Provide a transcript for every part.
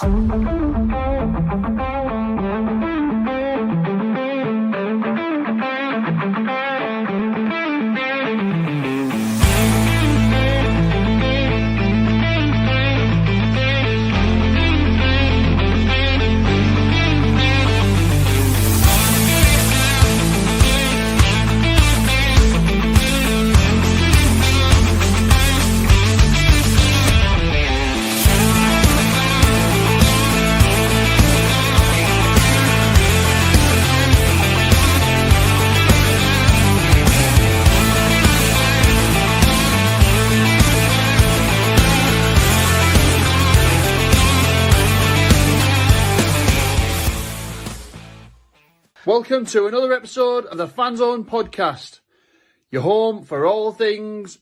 Welcome to another episode of the Fanzone Podcast, your home for all things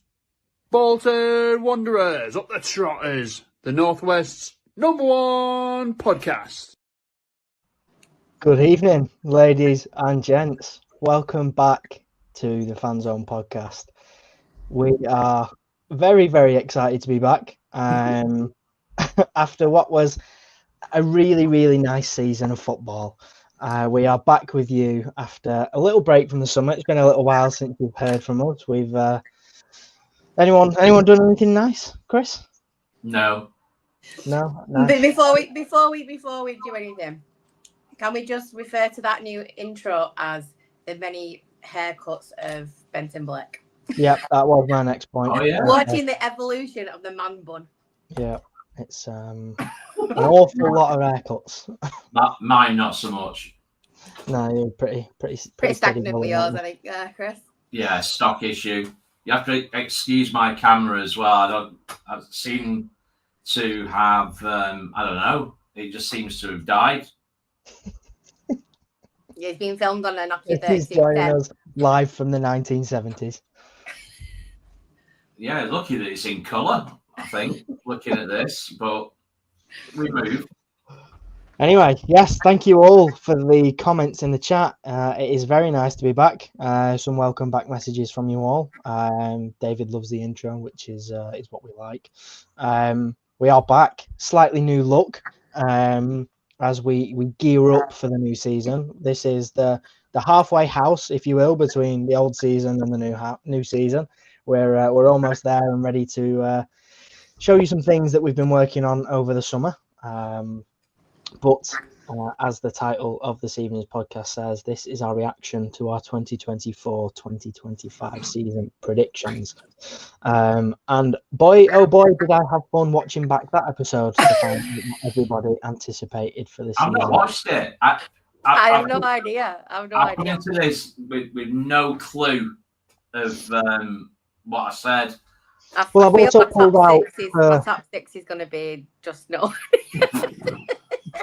Bolton Wanderers, up the Trotters, the Northwest's #1 podcast. Good evening, ladies and gents. Welcome back to the Fanzone Podcast. We are very, very excited to be back after what was a really, really nice season of football. We are back with you after a little break from the summer. It's been a little while since you've heard from us. We've anyone done anything nice, Chris? No. No. But before we do anything, can we just refer to that new intro as the many haircuts of Benton Blake? Yeah, that was my next point. Oh yeah. Watching the evolution of the man bun. Yeah, it's an awful lot of haircuts. Mine not so much. No, you're pretty stagnant with yours, I think, Chris. Yeah, stock issue. You have to excuse my camera as well. I seem to have I don't know. It just seems to have died. It's been filmed on a Nokia It is joining us live from the 1970s. Yeah, lucky that it's in colour, I think, looking at this, but we moved. Anyway, yes, thank you all for the comments in the chat. It is very nice to be back. Some welcome back messages from you all. David loves the intro, which is what we like. We are back, slightly new look as we gear up for the new season. This is the halfway house, if you will, between the old season and the new season. We're almost there and ready to show you some things that we've been working on over the summer. But as the title of this evening's podcast says, this is our reaction to our 2024-2025 season predictions. And boy, oh boy, did I have fun watching back that episode to find out what everybody anticipated for this season. I've not watched it. I have no idea. I've come into this with no clue of what I said. I've also pulled out. My top six is going to be just no.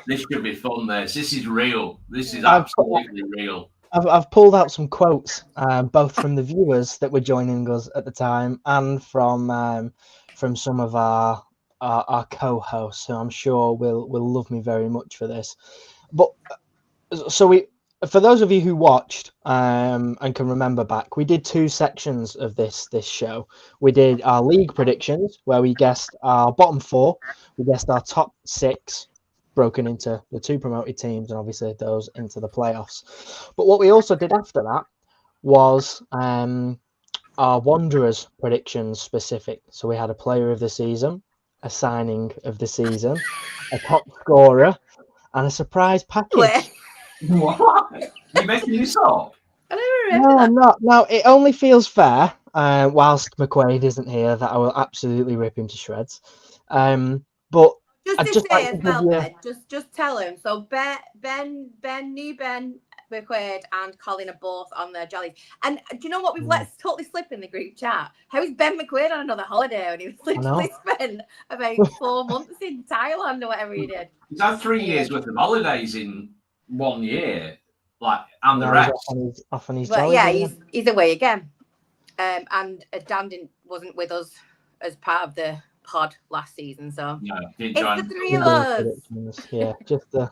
This should be fun. This is real. This is absolutely real. I've pulled out some quotes, both from the viewers that were joining us at the time and from some of our co-hosts, who I'm sure will love me very much for this. But for those of you who watched and can remember back, we did two sections of this show. We did our league predictions, where we guessed our bottom four, we guessed our top six, broken into the two promoted teams, and obviously those into the playoffs. But what we also did after that was our Wanderers predictions specific. So we had a player of the season, a signing of the season, a top scorer, and a surprise package. What? You making this up? I don't remember. No. It only feels fair, whilst McQuaid isn't here, that I will absolutely rip him to shreds. But just tell him. So Ben McQuaid and Colin are both on their jollies. And do you know what we've let totally slip in the group chat? How is Ben McQuaid on another holiday when he was literally spent about 4 months in Thailand or whatever he did? He's had 3 years worth of holidays in 1 year, and the rest. Off on his but jollies, yeah, he's away again. And Dan wasn't with us as part of the pod last season, so no, it's the three of us. Yeah,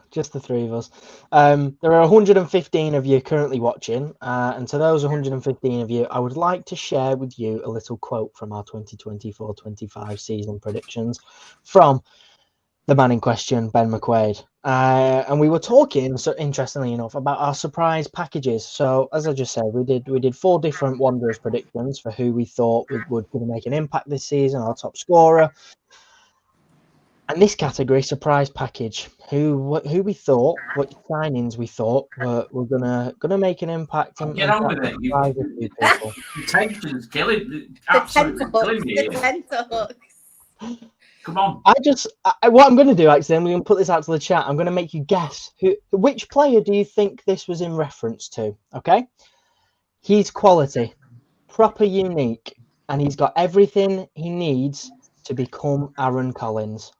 just the three of us. There are 115 of you currently watching, and to those 115 of you, I would like to share with you a little quote from our 2024-25 season predictions from the man in question, Ben McQuaid. And we were talking, so interestingly enough, about our surprise packages. So as I just said, we did 4 different Wanderers predictions for who we thought would make an impact this season, our top scorer. And this category, surprise package, who we thought, what signings we thought were gonna make an impact and get on with it. surprise a few people. The tension's killing, absolutely killing me. The tenterhooks. Come on. What I'm going to do, actually, and we're going to put this out to the chat, I'm going to make you guess which player do you think this was in reference to, okay? He's quality, proper unique, and he's got everything he needs to become Aaron Collins.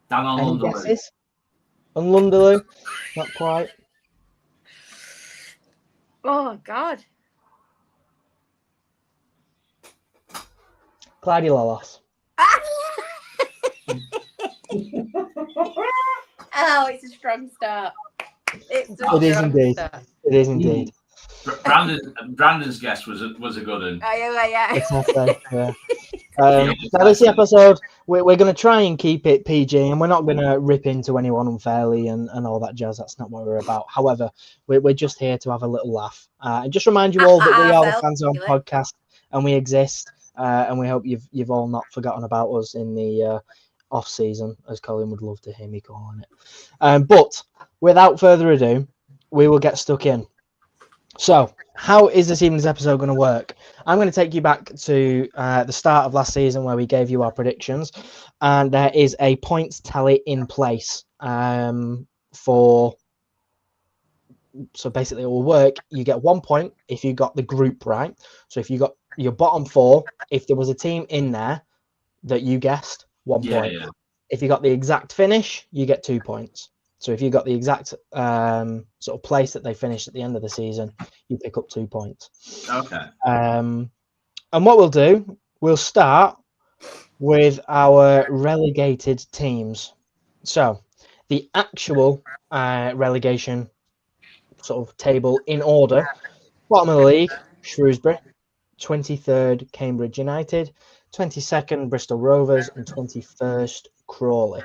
Dan on Any London. guesses? On Lunderloo? Not quite. Oh, God. Clyde Lalas. Oh, it's a strong start. It is indeed. It is indeed. Brandon's guess was a good one. Oh, yeah. Yeah. Now this episode, we're going to try and keep it PG, and we're not going to rip into anyone unfairly and all that jazz. That's not what we're about. However, we're just here to have a little laugh. And just remind you all that we are the Fanzone Podcast, and we exist. And we hope you've all not forgotten about us in the off season, as Colin would love to hear me calling it. But without further ado, we will get stuck in. So, how is this evening's episode going to work? I'm going to take you back to the start of last season where we gave you our predictions, and there is a points tally in place for. So basically, it will work. You get 1 point if you got the group right. So if you got your bottom 4, if there was a team in there that you guessed, 1 point. Yeah. If you got the exact finish, you get 2 points. So if you got the exact sort of place that they finished at the end of the season, you pick up 2 points. Okay. And what we'll do, we'll start with our relegated teams. So the actual relegation sort of table in order. Bottom of the league, Shrewsbury. 23rd, Cambridge United. 22nd, Bristol Rovers. And 21st, Crawley.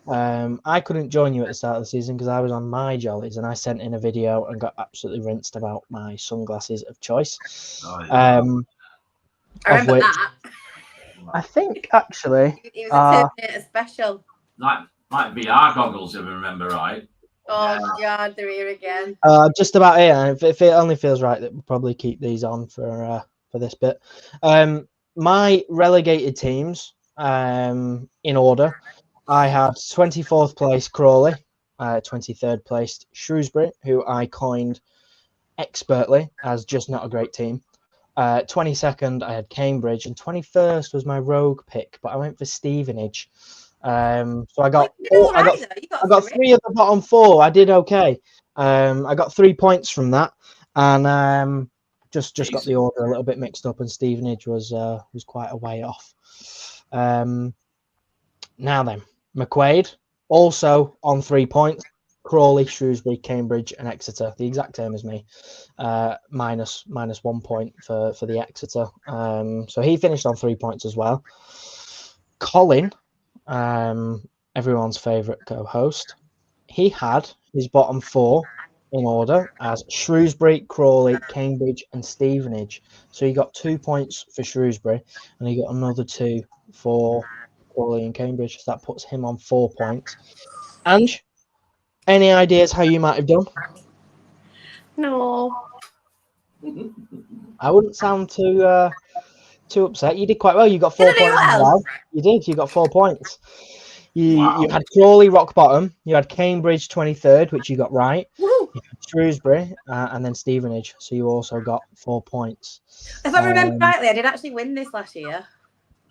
I couldn't join you at the start of the season because I was on my jollies and I sent in a video and got absolutely rinsed about my sunglasses of choice. Oh, yeah. I remember that. I think actually it was a Terminator special. Like VR goggles, if I remember right. Oh God, they're here again. Just about it. If it only feels right, that we'll probably keep these on for this bit. My relegated teams, in order, I had 24th place Crawley, 23rd placed Shrewsbury, who I coined expertly as just not a great team. 22nd, I had Cambridge, and 21st was my rogue pick, but I went for Stevenage. So I got 3 of the bottom 4. I did okay. I got 3 points from that, and just got the order a little bit mixed up, and Stevenage was quite a way off. Now then, McQuaid also on 3 points. Crawley, Shrewsbury, Cambridge, and Exeter, the exact same as me, minus 1 point for the Exeter. So he finished on 3 points as well. Colin, everyone's favourite co-host, he had his bottom 4 in order as Shrewsbury, Crawley, Cambridge, and Stevenage. So he got 2 points for Shrewsbury, and he got another 2 for Crawley and Cambridge. So that puts him on 4 points. Ange, any ideas how you might have done? No. I wouldn't sound too upset. You did quite well. You got 4 points as well. You did. You got 4 points. You had Crawley rock bottom. You had Cambridge 23rd, which you got right. You had Shrewsbury and then Stevenage. So you also got 4 points. If I remember rightly, I did actually win this last year.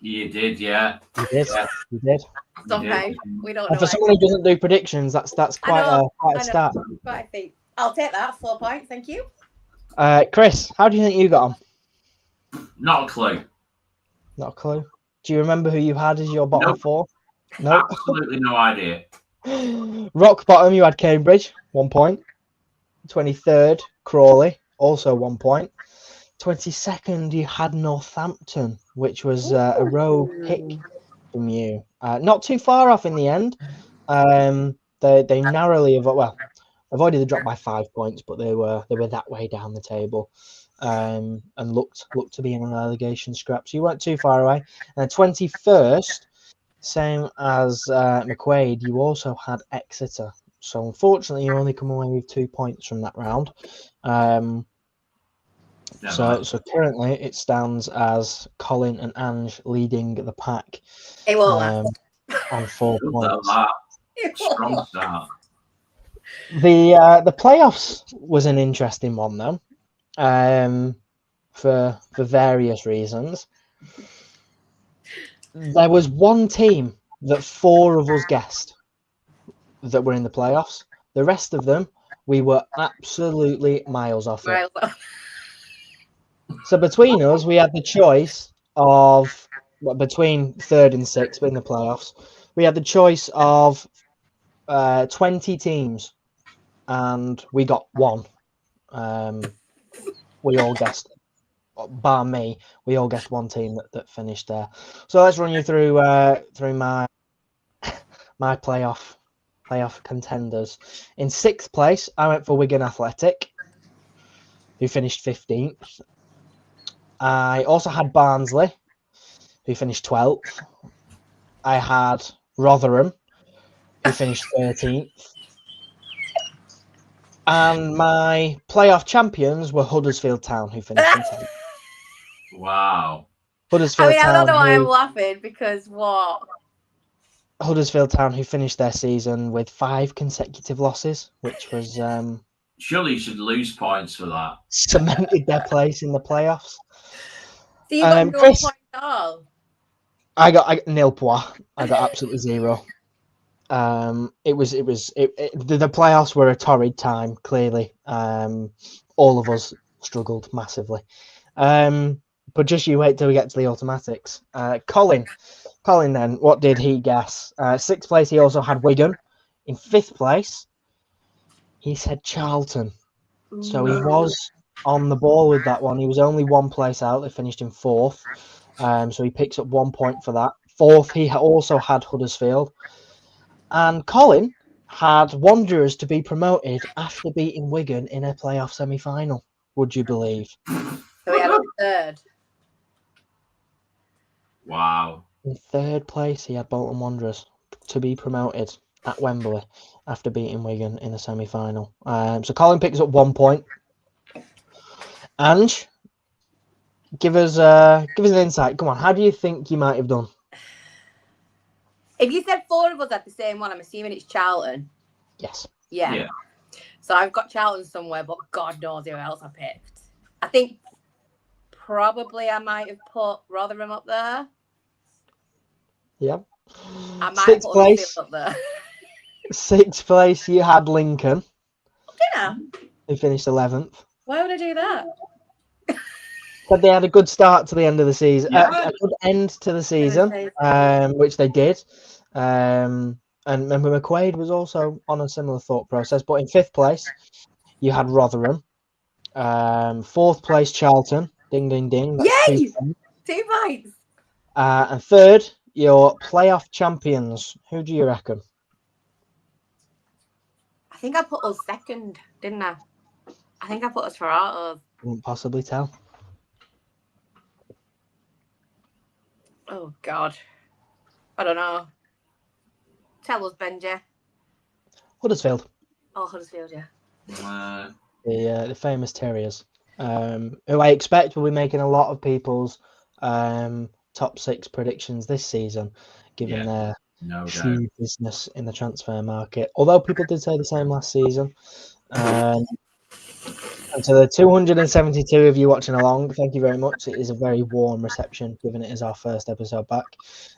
You did, yeah. You did. You did. Somehow. We don't know. And for someone who doesn't do predictions, that's quite a start. But I think I'll take that. 4 points. Thank you. Chris, how do you think you got on? Not a clue. Not a clue. Do you remember who you had as your bottom 4? No. Absolutely no idea. Rock bottom, you had Cambridge, 1 point. 23rd, Crawley, also 1 point. 22nd, you had Northampton, which was a rogue pick. from you. Not too far off in the end. They narrowly avoided the drop by 5 points, but they were that way down the table, and looked to be in a relegation scrap. So you weren't too far away. And 21st, same as McQuaid, you also had Exeter. So unfortunately, you only come away with 2 points from that round. So currently it stands as Colin and Ange leading the pack on 4 points. Strong start. The playoffs was an interesting one though, for various reasons. There was one team that 4 of us guessed that were in the playoffs. The rest of them, we were absolutely miles off it. So between us, we had the choice of between 3rd and 6th in the playoffs. We had the choice of 20 teams, and we got 1. We all guessed, bar me, we all guessed 1 team that finished there. So let's run you through my playoff contenders. In 6th place, I went for Wigan Athletic, who finished 15th. I also had Barnsley, who finished 12th. I had Rotherham, who finished 13th. And my playoff champions were Huddersfield Town, who finished in 10th. Wow. Huddersfield I Town, don't know why I'm laughing, because what? Huddersfield Town, who finished their season with 5 consecutive losses, which was Surely you should lose points for that. cemented their place in the playoffs. So you got no Chris, point at all? I got nil points. I got absolutely 0. The playoffs were a torrid time. Clearly, all of us struggled massively. But just you wait till we get to the automatics. Colin, then what did he guess? 6th place, he also had Wigan. In 5th place, he said Charlton. So he was on the ball with that one. He was only 1 place out. They finished in 4th. So he picks up 1 point for that. 4th, he also had Huddersfield. And Colin had Wanderers to be promoted after beating Wigan in a playoff semi-final. Would you believe? So he had a 3rd. Wow. In 3rd place, he had Bolton Wanderers to be promoted at Wembley after beating Wigan in a semi-final. So Colin picks up 1 point. Ange, give us an insight. Come on, how do you think you might have done? If you said 4 of us had the same one, I'm assuming it's Charlton. Yes. Yeah. So I've got Charlton somewhere, but God knows who else I picked. I think probably I might have put Rotherham up there. Yeah. I might have put Huddersfield up there. 6th place, you had Lincoln. Dinner. They finished 11th. Why would I do that? But they had a good start to the end of the season. Yeah. A good end to the season, which they did. And McQuaid was also on a similar thought process. But in 5th place, you had Rotherham. 4th place, Charlton. Ding, ding, ding. That's Yay! 2 points. 2 points. And 3rd, your playoff champions. Who do you reckon? I think I put us 2nd, didn't I? I think I put us for ours. Couldn't possibly tell. Oh, God. I don't know. Tell us, Benji. Huddersfield. Oh, Huddersfield, yeah. The famous Terriers, who I expect will be making a lot of people's top 6 predictions this season, given their huge business in the transfer market. Although people did say the same last season. And to the 272 of you watching along, thank you very much. It is a very warm reception, given it is our first episode back.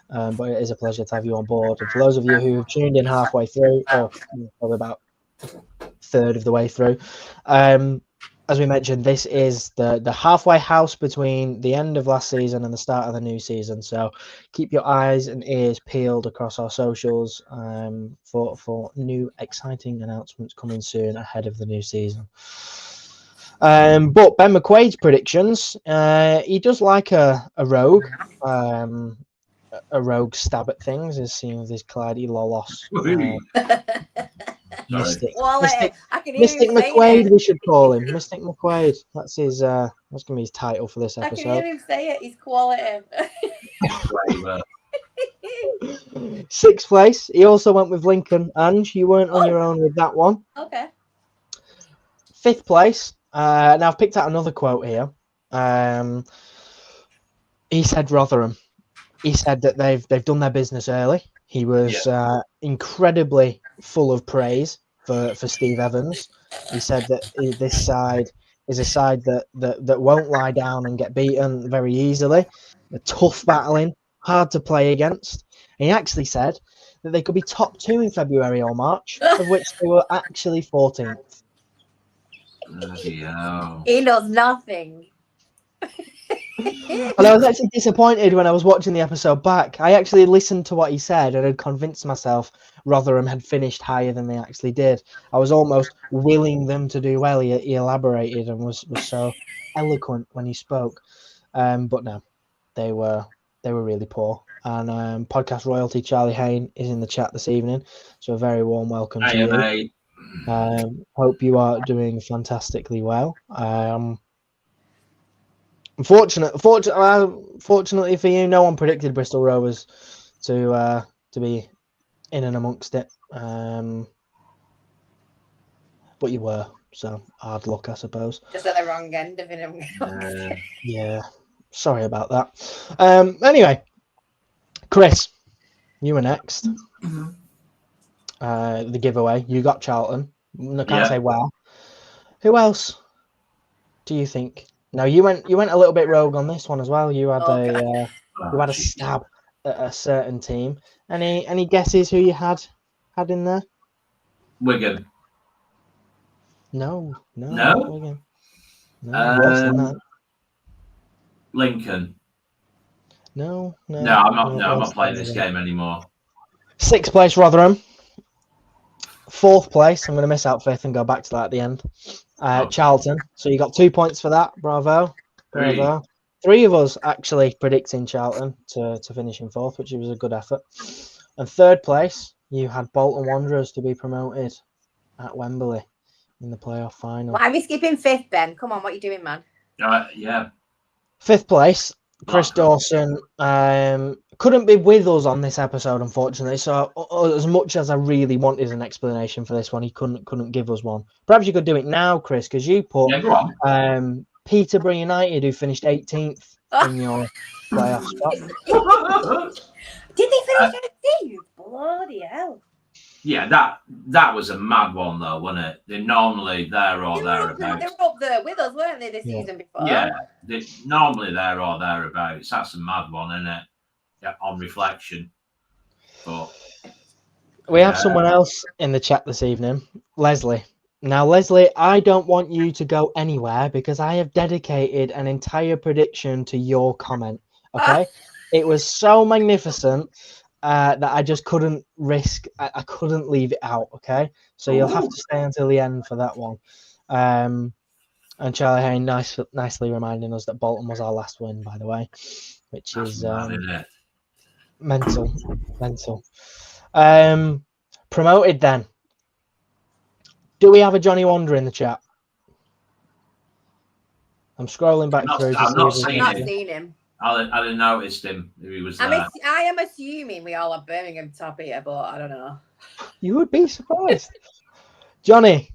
But it is a pleasure to have you on board. And for those of you who have tuned in halfway through, or probably about 1/3 of the way through, as we mentioned, this is the halfway house between the end of last season and the start of the new season. So keep your eyes and ears peeled across our socials for new exciting announcements coming soon ahead of the new season. But Ben McQuaid's predictions, he does like a rogue, a rogue stab at things is seeing this Clyde Lolos. Mystic. Quality. I can hear Mystic him saying McQuaid, it. we should call him. Mystic McQuaid. That's his that's gonna be his title for this I can episode. hear him say it. He's quality. Sixth place. He also went with Lincoln. Ange, you weren't on your own with that one. Okay. Fifth place. Now I've picked out another quote here. He said Rotherham. He said that they've done their business early. He was incredibly full of praise for Steve Evans. He said that this side is a side that won't lie down and get beaten very easily. A tough battling, hard to play against. And he actually said that they could be top 2 in February or March, of which they were actually 14th. He knows nothing. And I was actually disappointed when I was watching the episode back. I actually listened to what he said and had convinced myself Rotherham had finished higher than they actually did. I was almost willing them to do well. He elaborated and was so eloquent when he spoke. But no, they were really poor. And podcast royalty Charlie Hayne is in the chat this evening, so a very warm welcome to you. Mate. Hope you are doing fantastically well. Fortunately for you, no one predicted Bristol Rovers to be in and amongst it. But you were, so hard luck, I suppose. Just at the wrong end of it. Yeah, sorry about that. Anyway, Chris, you were next. The giveaway, you got Charlton. I can't say where. Who else do you think? No, you went a little bit rogue on this one as well. You had a stab at a certain team. Any guesses who you had in there? Wigan. No. No? Worse than that. Lincoln. No. I'm not playing this game anymore. Sixth place, Rotherham. Fourth place, I'm going to miss out fifth and go back to that at the end. Charlton. So you got 2 points for that. Bravo. 3 of us actually predicting Charlton to finish in fourth, which was a good effort. And third place, you had Bolton Wanderers to be promoted at Wembley in the playoff final. Why are we skipping fifth, Ben? Come on, what are you doing, man? Yeah. Fifth place, Chris Dawson couldn't be with us on this episode, unfortunately. So as much as I really wanted an explanation for this one, he couldn't give us one. Perhaps you could do it now, Chris, because you put Peterborough United, who finished 18th in your playoff spot. Did they finish 18th? Bloody hell. Yeah, that was a mad one, though, wasn't it? They're normally there or thereabouts. They were up there with us, weren't they, this season before? Yeah, they're normally there or thereabouts. That's a mad one, isn't it? Yeah, on reflection. But we have someone else in the chat this evening, Leslie. Now, Leslie, I don't want you to go anywhere because I have dedicated an entire prediction to your comment. Okay, it was so magnificent that I just couldn't risk. I couldn't leave it out. Okay, so you'll have to stay until the end for that one. And Charlie Hayne nicely reminding us that Bolton was our last win, by the way, which is mental. Promoted then. Do we have a Johnny Wander in the chat? I'm scrolling back through. I've not seen him. I didn't notice him. If he was there. I am assuming we all have Birmingham top here, but I don't know. You would be surprised. Johnny,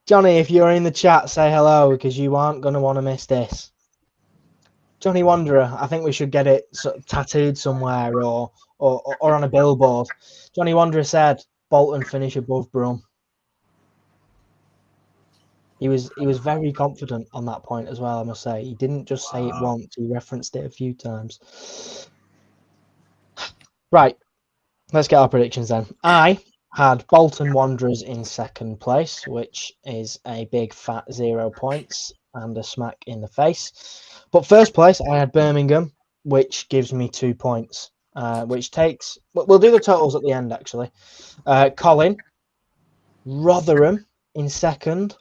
if you're in the chat, say hello because you aren't going to want to miss this. Johnny Wanderer, I think we should get it tattooed somewhere or on a billboard. Johnny Wanderer said, Bolton finish above Brum. He was very confident on that point as well, I must say. He didn't just say it once, he referenced it a few times. Right, let's get our predictions then. I had Bolton Wanderers in second place, which is a big fat 0 points and a smack in the face. But first place, I had Birmingham, which gives me 2 points, which takes... We'll do the totals at the end, actually. Colin, Rotherham in second.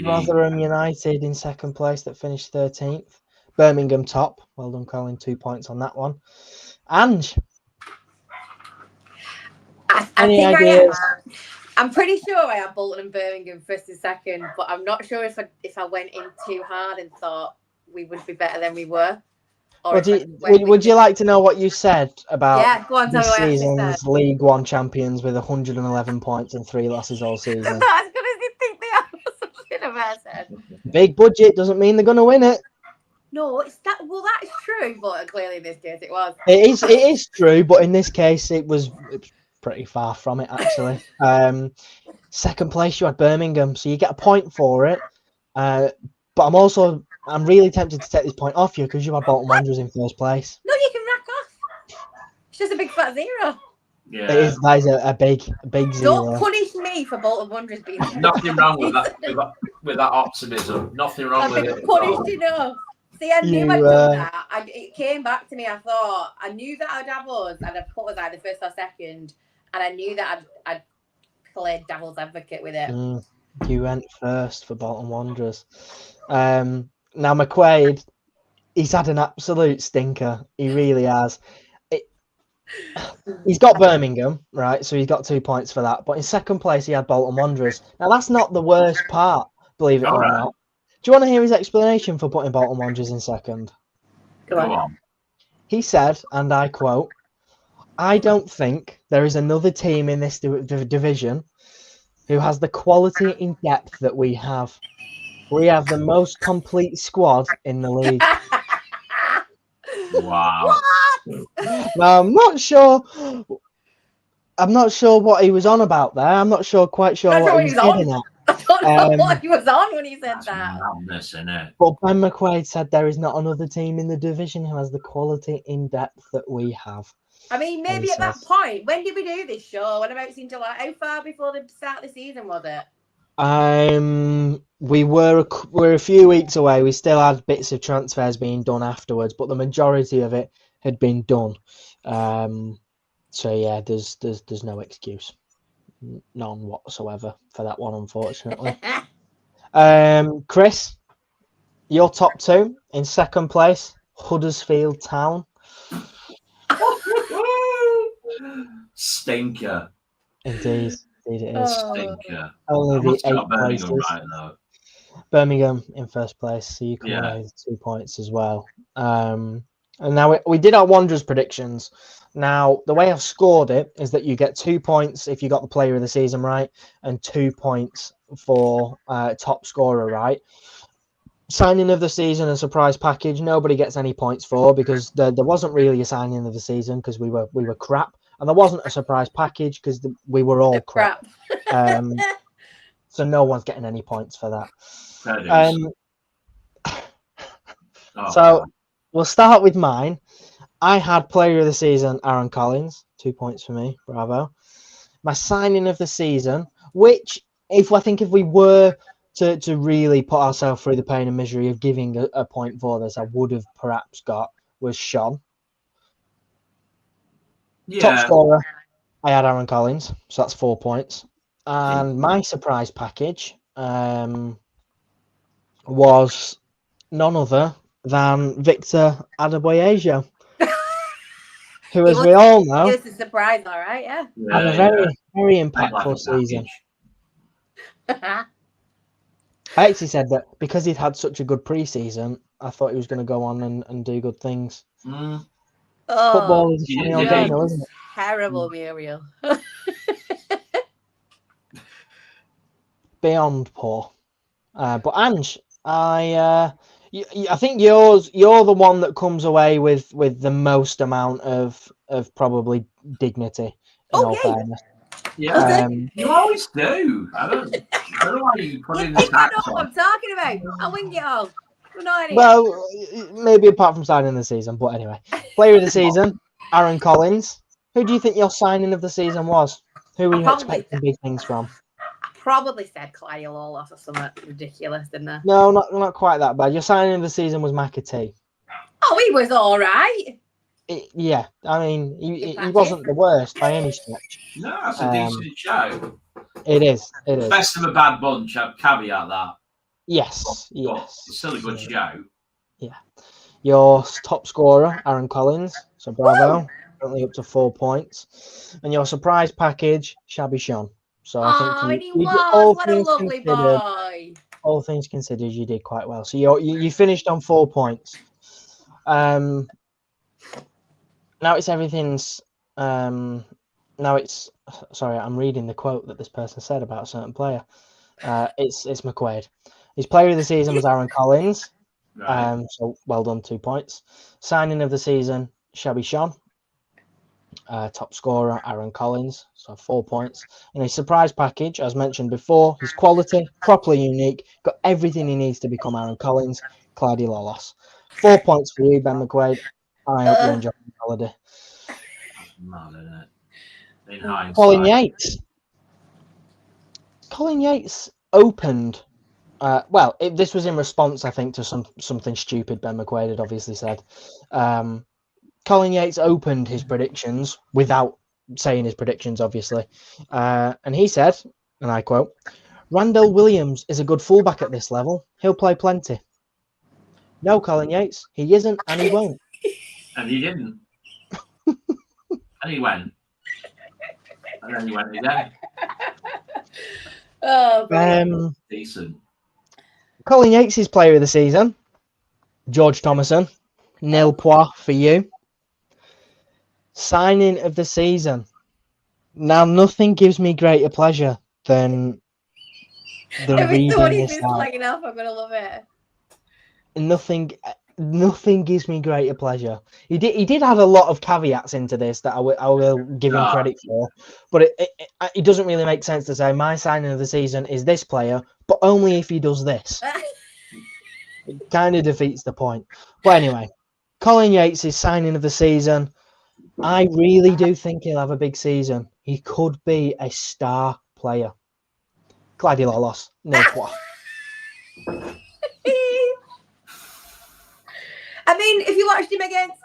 Rotherham United in second place that finished 13th. Birmingham top. Well done, Colin. 2 points on that one. And I'm pretty sure I had Bolton and Birmingham first and second, but I'm not sure if I went in too hard and thought we would be better than we were. Would you like to know what you said about go on, this season's League One champions with 111 points and 3 losses all season? I was going to think they are something about said. Big budget doesn't mean they're going to win it. No, it's that. Well, that's true, but clearly in this case it was. It is true, but in this case it was pretty far from it actually. Second place you had Birmingham, so you get a point for it. But I'm really tempted to take this point off you because you had Bolton Wanderers in first place. No, you can rack off. It's just a big fat zero. Yeah, that is a big zero. Don't punish me for Bolton Wanderers being nothing wrong with that. With that optimism, nothing wrong with it. Punished enough. See, I knew I'd done that. It came back to me. I knew that I'd have us, and I'd put us either first or second, and I knew that I'd played devil's advocate with it. You went first for Bolton Wanderers. Now McQuaid, he's had an absolute stinker. He really has. He's got Birmingham, right? So he's got 2 points for that. But in second place, he had Bolton Wanderers. Now that's not the worst part, believe it or not. Do you want to hear his explanation for putting Bolton Wanderers in second? Go on. He said, and I quote, "I don't think there is another team in this division who has the quality in depth that we have. We have the most complete squad in the league." Wow. Now, I'm not sure what he was on about there. I'm not quite sure what he was getting at. I don't know what he was on when he said that. Madness, isn't it? But Ben McQuaid said there is not another team in the division who has the quality in depth that we have. I mean, maybe at that point, when did we do this show? When about in July? How far before the start of the season was it? We were a few weeks away. We still had bits of transfers being done afterwards, but the majority of it had been done. So yeah, there's no excuse, none whatsoever for that one, unfortunately. Chris, your top two in second place, Huddersfield Town. Stinker. Indeed it is. Stinker. Only the 8 Birmingham places. right now. Birmingham in first place, so you come away with 2 points as well. And now we did our Wanderers predictions. Now, the way I've scored it is that you get 2 points if you got the player of the season right, and 2 points for top scorer right. Signing of the season and surprise package, nobody gets any points for because there wasn't really a signing of the season because we were crap, and there wasn't a surprise package because we were all crap. So no one's getting any points for that. So we'll start with mine. I had player of the season, Aaron Collins, 2 points for me. Bravo. My signing of the season, which if we were to really put ourselves through the pain and misery of giving a point for this, I would have perhaps got, was Sean. Yeah. Top scorer, I had Aaron Collins, so that's 4 points. And my surprise package was none other than Victor Adebayo, who, as we all know, it's a surprise, all right, had a very impactful season. I actually said that because he'd had such a good pre-season, I thought he was going to go on and do good things. Football is a funny old game, isn't it? Terrible, Muriel. Beyond poor. But Ange, I think you're the one that comes away with the most amount of probably dignity. In all fairness. Yeah, you always do. I don't know why you put in this I know what I'm talking about. I'll wing it all. No idea. Well, maybe apart from signing the season, but anyway. Player of the season, Aaron Collins. Who do you think your signing of the season was? Who were you expecting big things from? I probably said Kyle Olaf or something ridiculous, didn't I? No, not quite that bad. Your signing of the season was McAtee. Oh, he was all right. Yeah, I mean, he wasn't the worst by any stretch. No, that's a decent show. It is. Best of a bad bunch, I'd caveat that. Yes. But it's still a good show. Yeah. Your top scorer, Aaron Collins. So bravo. Currently up to 4 points. And your surprise package, Shabby Sean. So I think And he was. What a lovely boy. All things considered, you did quite well. So you finished on 4 points. Now it's everything's. Now it's. Sorry, I'm reading the quote that this person said about a certain player. It's McQuaid. His player of the season was Aaron Collins. Right. So well done, 2 points. Signing of the season, Shabby Sean. Top scorer, Aaron Collins, so 4 points. And his surprise package, as mentioned before, his quality, properly unique, got everything he needs to become Aaron Collins, Clyde Lawless. 4 points for you, Ben McQuaid. I hope you enjoy the holiday. Mad, isn't it? In hindsight. Colin Yates opened. This was in response, I think, to something stupid Ben McQuaid had obviously said. Colin Yates opened his predictions without saying his predictions, obviously. And he said, and I quote, "Randall Williams is a good fullback at this level. He'll play plenty." No, Colin Yates, he isn't, and he won't. And he didn't. And he went. And then he went again. Oh, Decent. Colin Yates' player of the season, George Thomason. Nil pois for you. Signing of the season. Now, nothing gives me greater pleasure than reading this out. I'm gonna love it. Nothing gives me greater pleasure. He did add a lot of caveats into this that I will give him credit for, but it doesn't really make sense to say my signing of the season is this player, but only if he does this. It kind of defeats the point. But anyway, Colin Yates is signing of the season. I really do think he'll have a big season. He could be a star player. Clyde Lawless, nil pois. I mean, if you watched him against,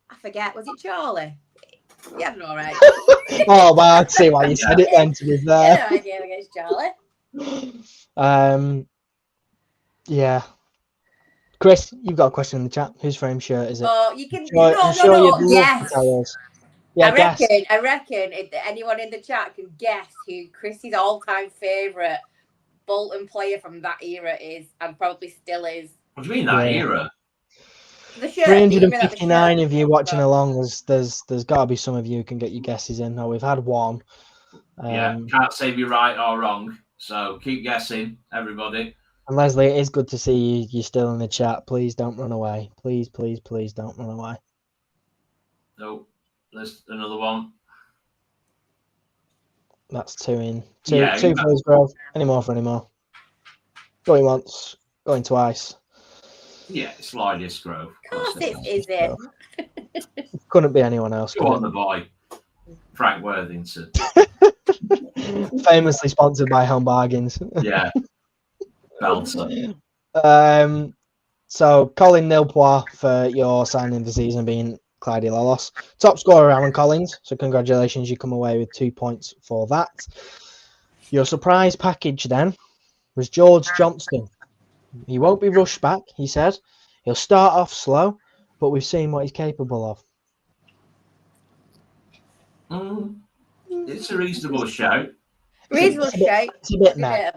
I forget, was it Charlie? He had an all right. Oh, well, I'd see why you said it then, to be fair. No idea against Charlie. Yeah. Chris, you've got a question in the chat. Whose frame shirt is it? Oh, you can. No. Yes. Yeah, I reckon if anyone in the chat can guess who Chris's all-time favourite Bolton player from that era is, and probably still is. What do you mean that era? The shirt, 359 of you watching along. There's got to be some of you who can get your guesses in. No, we've had one. Can't say if you're right or wrong. So keep guessing, everybody. And Leslie, it is good to see you. You're still in the chat. Please don't run away. Please don't run away. Nope. There's another one. That's two in. Two for his growth. Any more for any more. Going once, going twice. Yeah, it's Lydius Grove. Of course it is it. Couldn't be anyone else. Go on, the boy. Frank Worthington. Famously sponsored by Home Bargains. Yeah. Belter. So Colin nil pois for your signing of the season being Clyde Lawless. Top scorer Aaron Collins. So congratulations, you come away with 2 points for that. Your surprise package then was George Johnston. He won't be rushed back, he said. He'll start off slow, but we've seen what he's capable of. It's a reasonable shout. It's a bit mad.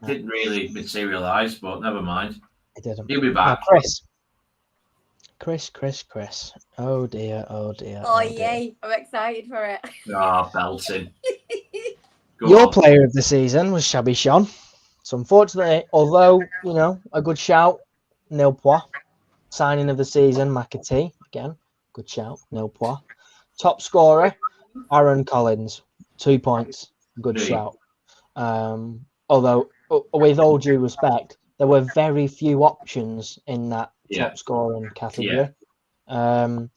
Didn't really materialise, but never mind. It didn't. He'll be back. Chris. Oh dear. Oh yay! I'm excited for it. Belting. Your player of the season was Shabby Sean. So unfortunately, although, a good shout, nil pois. Signing of the season, McAtee. Again, good shout, nil pois. Top scorer, Aaron Collins. 2 points. Good shout. Although, with all due respect, there were very few options in that top scoring category. Now,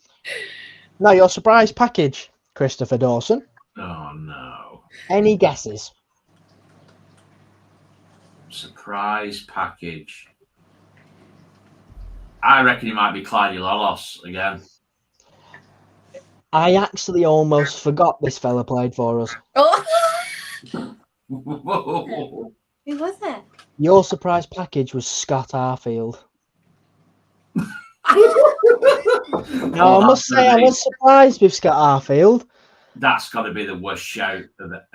your surprise package, Christopher Dawson. Oh, no. Any guesses? Surprise package. I reckon it might be Clyde Lawless again. I actually almost forgot this fella played for us. Who was it? Your surprise package was Scott Arfield. No, I must say I was surprised with Scott Arfield. That's got to be the worst shout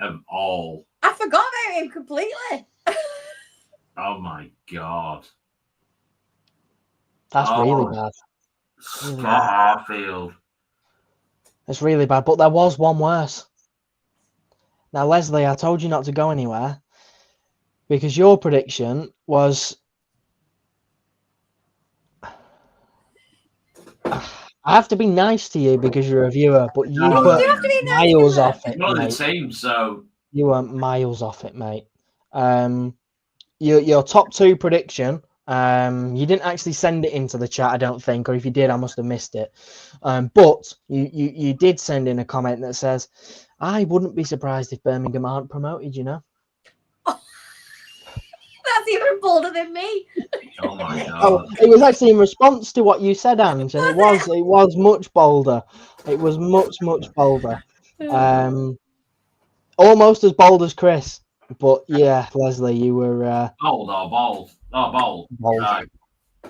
of all. I forgot about him completely. Oh my God. That's really bad. Scott Arfield. It's really bad, but there was one worse. Now, Leslie, I told you not to go anywhere because your prediction was... I have to be nice to you because you're a viewer, but you were miles off it, Not mate. the team, so... You were miles off it, mate. Your top 2 prediction, you didn't actually send it into the chat, I don't think, or if you did, I must have missed it. But you did send in a comment that says, I wouldn't be surprised if Birmingham aren't promoted, you know? That's even bolder than me. Oh my God. Oh, it was actually in response to what you said, Ange, and it was much bolder. It was much bolder. Almost as bold as Chris. But yeah, Leslie, you were bold. Bold. Right.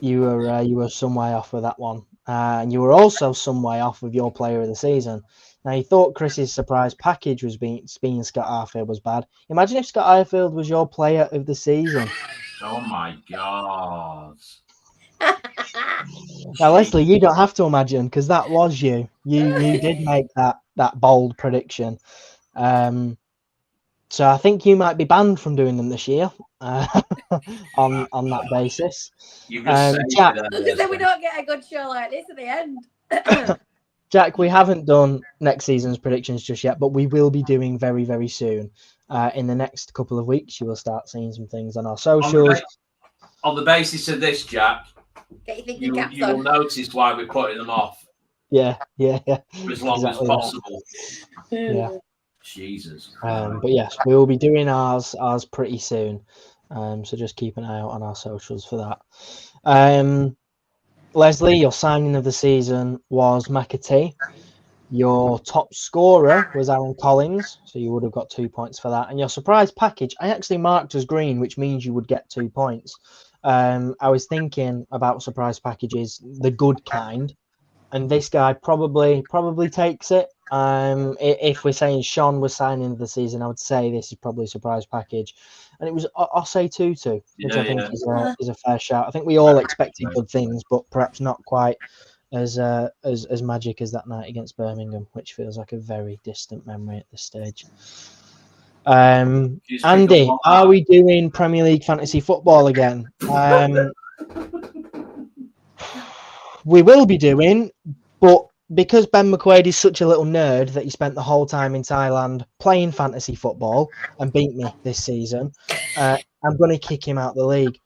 You were some way off with that one. And you were also some way off with your player of the season. Now, you thought Chris's surprise package was being Scott Arfield was bad. Imagine if Scott Arfield was your player of the season. Oh my God. Now, Leslie, you don't have to imagine because that was you. You did make that bold prediction. So I think you might be banned from doing them this year on that basis. Jack, because then we don't get a good show like this at the end. Jack, we haven't done next season's predictions just yet, but we will be doing very, very soon. In the next couple of weeks, you will start seeing some things on our socials. On the basis of this, Jack, you will notice why we're putting them off. Yeah. For as long as possible. Yeah. Jesus. But yes, we will be doing ours pretty soon. So just keep an eye out on our socials for that. Leslie, your signing of the season was McAtee. Your top scorer was Aaron Collins, so you would have got 2 points for that. And your surprise package, I actually marked as green, which means you would get 2 points. I was thinking about surprise packages, the good kind, and this guy probably takes it. If we're saying Sean was signing of the season, I would say this is probably a surprise package. And it was Osei Tutu, which I think is a fair shout. I think we all expected good things, but perhaps not quite as magic as that night against Birmingham, which feels like a very distant memory at this stage. Andy, are we doing Premier League fantasy football again? We will be doing, but because Ben McQuaid is such a little nerd that he spent the whole time in Thailand playing fantasy football and beat me this season, I'm going to kick him out of the league.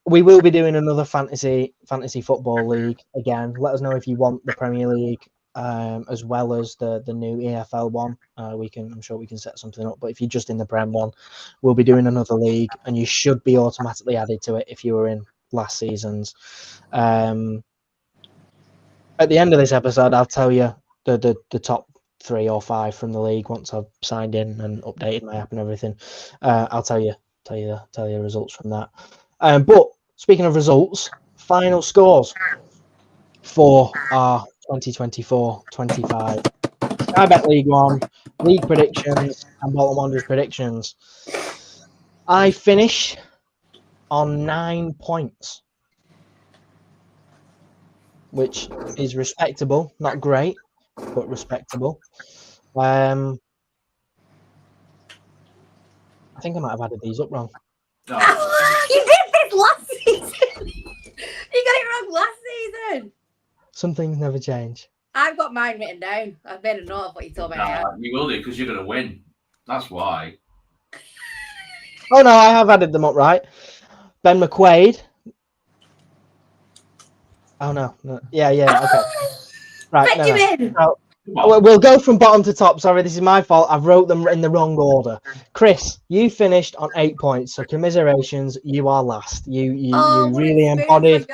We will be doing another fantasy football league again. Let us know if you want the Premier League as well as the new EFL one. I'm sure we can set something up. But if you're just in the Prem one, we'll be doing another league, and you should be automatically added to it if you were in last season's. At the end of this episode, I'll tell you the top 3 or 5 from the league once I've signed in and updated my app and everything. I'll tell you the results from that. But speaking of results, final scores for our 2024-25 Sky Bet League One, league predictions, and Bolton Wanderers predictions. I finish on 9 points, which is respectable. Not great, but respectable. I think I might have added these up wrong. Oh. You did this last season. You got it wrong last season. Some things never change. I've got mine written down. I've made a note of what you told me. You will do because you're going to win. That's why. Oh no, I have added them up right. Ben McQuaid. Oh no. Yeah. Okay. Right. No. We'll go from bottom to top. Sorry, this is my fault. I've wrote them in the wrong order. Chris, you finished on 8 points, so commiserations. You are last. You really embodied.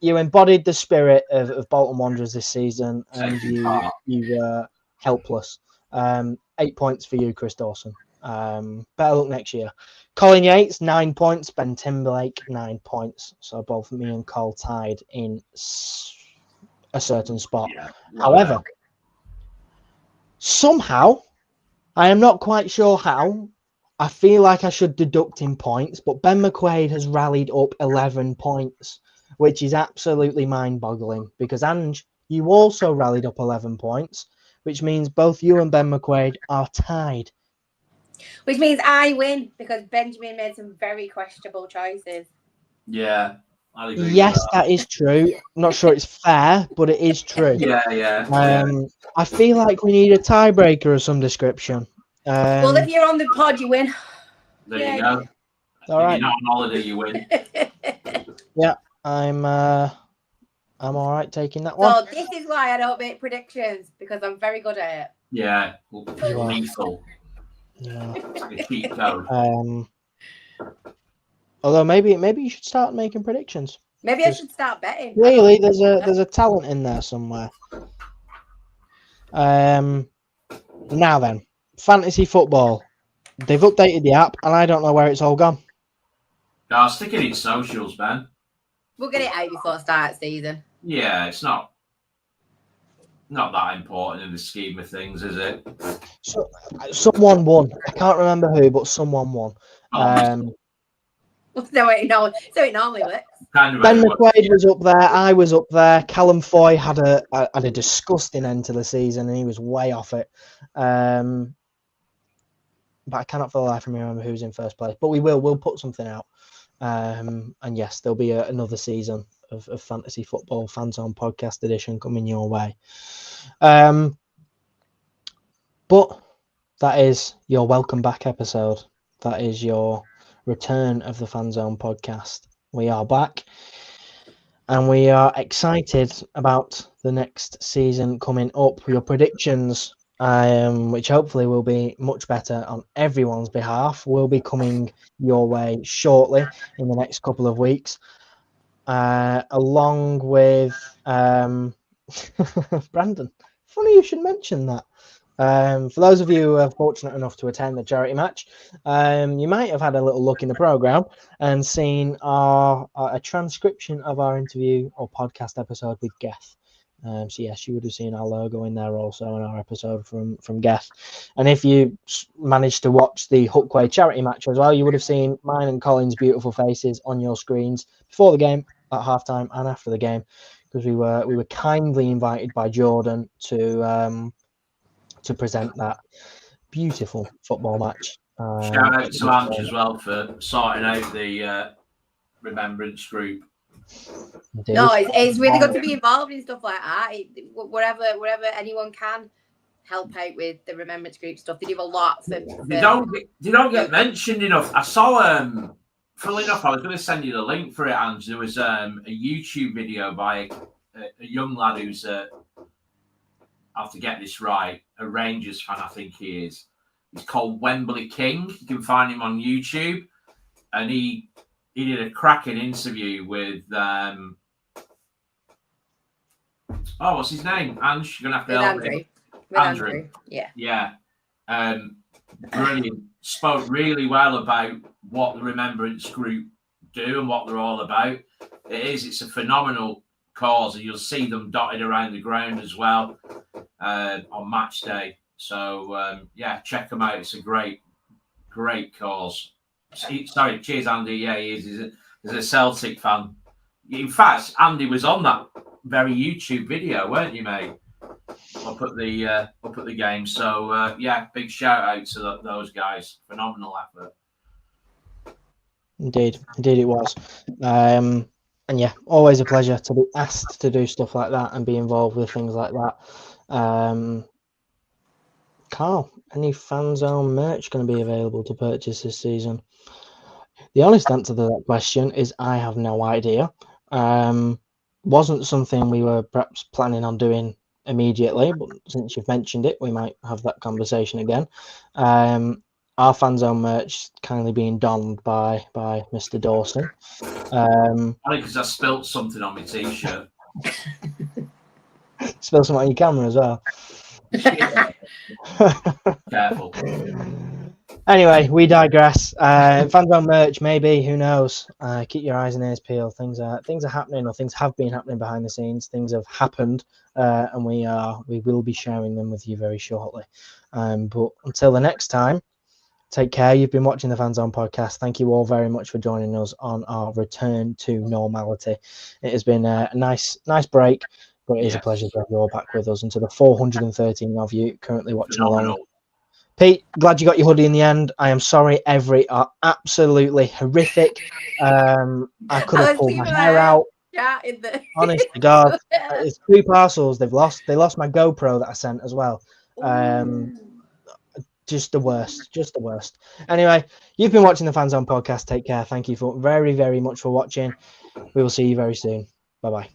You embodied the spirit of Bolton Wanderers this season, and you were helpless. 8 points for you, Chris Dawson. Better luck next year. Colin Yates, 9 points. Ben Timberlake, 9 points. So both me and Cole tied in a certain spot. Yeah. However, somehow, I am not quite sure how, I feel like I should deduct in points, but Ben McQuaid has rallied up 11 points, which is absolutely mind-boggling because, Ange, you also rallied up 11 points, which means both you and Ben McQuaid are tied. Which means I win because Benjamin made some very questionable choices. Yeah. I'd agree Yes, with that is true. I'm not sure it's fair, but it is true. Yeah. I feel like we need a tiebreaker of some description. Well, if you're on the pod, you win. There you go. All right. If you're not on holiday, you win. Yeah, I'm all right taking that one. So this is why I don't make predictions because I'm very good at it. Yeah. Lethal. Yeah. The cheat code. Although maybe you should start making predictions. Maybe I should start betting. Really, there's a talent in there somewhere. Now then, fantasy football. They've updated the app, and I don't know where it's all gone. I'll stick it in socials, man. We'll get it out before the start of the season. Yeah, it's not that important in the scheme of things, is it? So, someone won. I can't remember who, but someone won. So it normally works. Ben McQuaid was up there. I was up there. Callum Foy had a disgusting end to the season, and he was way off it. But I cannot for the life of me remember who's in first place. But we'll put something out. And yes, there'll be another season of Fantasy Football Fanzone Podcast edition coming your way. But that is your welcome back episode. That is your return of the Fanzone Podcast. We are back, and we are excited about the next season coming up. Your predictions, which hopefully will be much better on everyone's behalf, will be coming your way shortly in the next couple of weeks, along with Brandon. Funny you should mention that. For those of you who are fortunate enough to attend the charity match, you might have had a little look in the programme and seen a transcription of our interview or podcast episode with Geth. So yes, you would have seen our logo in there also in our episode from Geth. And if you managed to watch the Hookway charity match as well, you would have seen mine and Colin's beautiful faces on your screens before the game, at halftime, and after the game, because we were kindly invited by Jordan to present that beautiful football match. Shout out to Ange as well for sorting out the remembrance group. Indeed. No, it's really good to be involved in stuff like that. Wherever anyone can help out with the remembrance group stuff, they do a lot. They don't get mentioned enough. I saw funnily enough, I was going to send you the link for it, Ange. There was a YouTube video by a young lad who's I have to get this right, a Rangers fan, I think he is. He's called Wembley King. You can find him on YouTube. And he did a cracking interview with what's his name? Ange, you're gonna have to help me. Andrew. Yeah. Brilliant. Spoke really well about what the Remembrance Group do and what they're all about. It's a phenomenal cause, and you'll see them dotted around the ground as well on match day. So check them out. It's a great cause. Sorry, cheers, Andy. Yeah, he is. He's a Celtic fan. In fact, Andy was on that very YouTube video, weren't you, mate? Up at the game. So big shout out to those guys. Phenomenal effort. Indeed it was. And yeah, always a pleasure to be asked to do stuff like that and be involved with things like that. Carl, any Fanzone merch going to be available to purchase this season? The honest answer to that question is I have no idea. Wasn't something we were perhaps planning on doing immediately, but since you've mentioned it, we might have that conversation again. Our Fanzone merch kindly being donned by Mr. Dawson. I think because I spilt something on my t-shirt. Spill something on your camera as well. Careful. Anyway, we digress. Fanzone merch, maybe, who knows? Keep your eyes and ears peeled. Things are happening, or things have been happening behind the scenes. Things have happened, and we will be sharing them with you very shortly. But until the next time, take care. You've been watching the Fanzone Podcast. Thank you all very much for joining us on our return to normality. It has been a nice break, but it is a pleasure to have you all back with us, and to the 413 of you currently watching along. Pete, glad you got your hoodie in the end. I am sorry, every are absolutely horrific. I could have pulled my hair out. Yeah, Honest to God, it's 2 parcels they've lost. They lost my GoPro that I sent as well. Just the worst. Anyway, you've been watching the Fanzone Podcast. Take care. Thank you for very, very much for watching. We will see you very soon. Bye-bye.